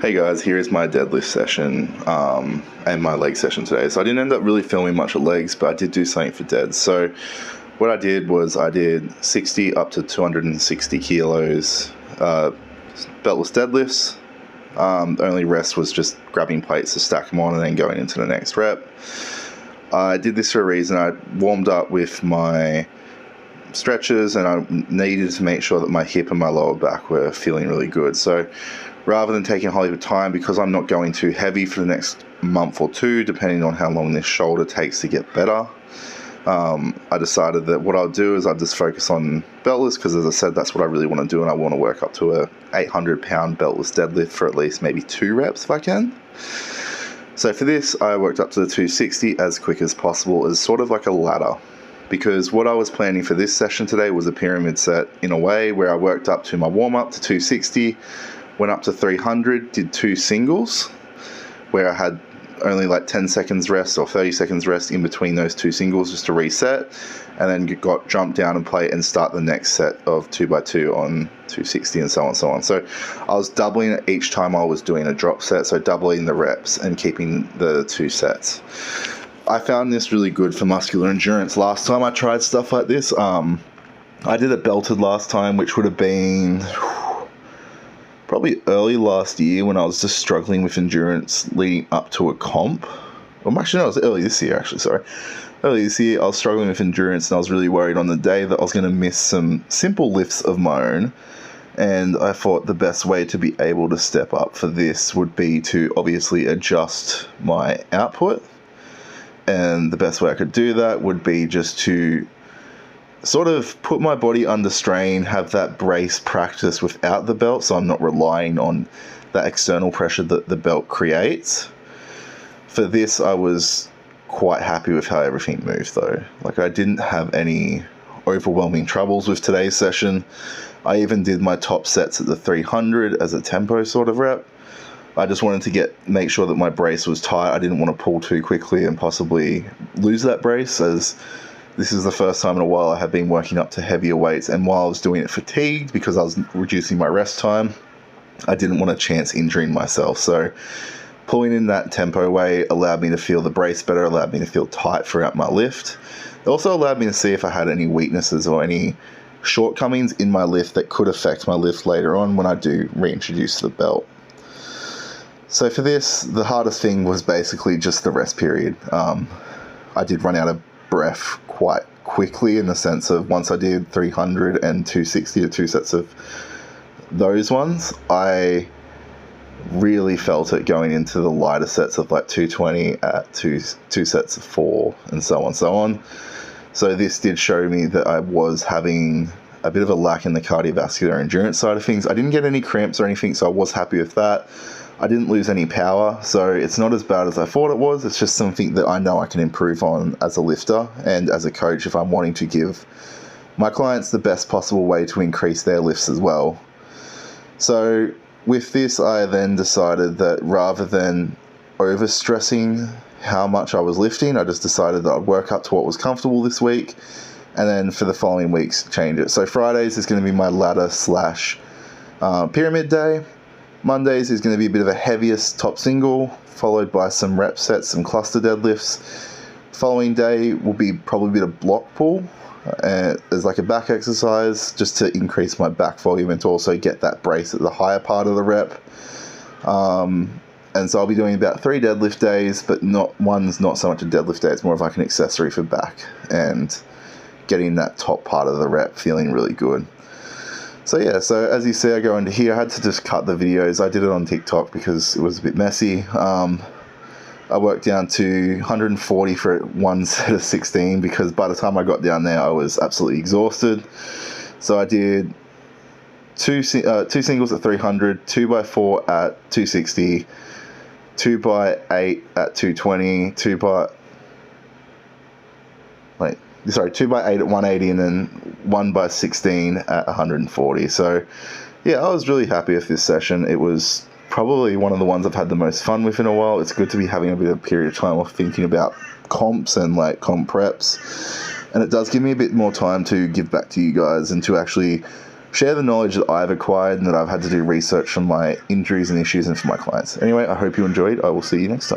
Hey guys, here is my deadlift session and my leg session today. So I didn't end up really filming much of legs, but I did do something for dead. So what I did was I did 60 up to 260 kilos beltless deadlifts. The only rest was just grabbing plates to stack them on and then going into the next rep. I did this for a reason. I warmed up with my stretches and I needed to make sure that my hip and my lower back were feeling really good. So rather than taking a whole heap of time, because I'm not going too heavy for the next month or two, depending on how long this shoulder takes to get better, I decided that what I'll do is I'll just focus on beltless, because as I said, that's what I really want to do, and I want to work up to a 800-pound beltless deadlift for at least maybe 2 reps if I can. So for this, I worked up to the 260 as quick as possible as sort of like a ladder, because what I was planning for this session today was a pyramid set in a way where I worked up to my warm-up to 260, went up to 300, did 2 singles, where I had only like 10 seconds rest or 30 seconds rest in between those 2 singles just to reset, and then got jumped down and play and start the next set of 2x2 on 260 and so on and so on. So I was doubling it each time I was doing a drop set, so doubling the reps and keeping the 2 sets. I found this really good for muscular endurance. Last time I tried stuff like this, I did it belted last time, which would have been probably early last year when I was just struggling with endurance leading up to a comp. Well, actually, no, it was early this year, actually, sorry. Early this year, I was struggling with endurance and I was really worried on the day that I was going to miss some simple lifts of my own. And I thought the best way to be able to step up for this would be to obviously adjust my output. And the best way I could do that would be just to sort of put my body under strain, have that brace practice without the belt, so I'm not relying on that external pressure that the belt creates. For this, I was quite happy with how everything moved though. Like, I didn't have any overwhelming troubles with today's session. I even did my top sets at the 300 as a tempo sort of rep. I just wanted to make sure that my brace was tight. I didn't want to pull too quickly and possibly lose that brace, as this is the first time in a while I have been working up to heavier weights, and while I was doing it fatigued because I was reducing my rest time, I didn't want to chance injuring myself. So pulling in that tempo way allowed me to feel the brace better, allowed me to feel tight throughout my lift. It also allowed me to see if I had any weaknesses or any shortcomings in my lift that could affect my lift later on when I do reintroduce the belt. So for this, the hardest thing was basically just the rest period. I did run out of breath quite quickly, in the sense of once I did 300 and 260 to 2 sets of those ones, I really felt it going into the lighter sets of like 220 at two sets of 4 and so on. So this did show me that I was having a bit of a lack in the cardiovascular endurance side of things. I didn't get any cramps or anything, so I was happy with that. I didn't lose any power, so it's not as bad as I thought it was. It's just something that I know I can improve on as a lifter and as a coach if I'm wanting to give my clients the best possible way to increase their lifts as well. So with this, I then decided that rather than overstressing how much I was lifting, I just decided that I'd work up to what was comfortable this week, and then for the following weeks change it. So Fridays is going to be my ladder / pyramid day. Mondays is going to be a bit of a heaviest top single, followed by some rep sets, some cluster deadlifts. Following day will be probably a bit of block pull as like a back exercise, just to increase my back volume and to also get that brace at the higher part of the rep. And so I'll be doing about 3 deadlift days, but one's not so much a deadlift day, it's more of like an accessory for back and getting that top part of the rep feeling really good. So yeah, so as you see, I go into here. I had to just cut the videos. I did it on TikTok because it was a bit messy. I worked down to 140 for one set of 16 because by the time I got down there, I was absolutely exhausted. So I did two singles at 300, 2x4 at 260, 2x8 at 220, 2x8 at 180, and then 1x16 at 140. So yeah, I was really happy with this session. It was probably one of the ones I've had the most fun with in a while. It's good to be having a bit of a period of time off thinking about comps and like comp preps, and it does give me a bit more time to give back to you guys and to actually share the knowledge that I've acquired and that I've had to do research on my injuries and issues and for my clients. Anyway, I hope you enjoyed. I will see you next time.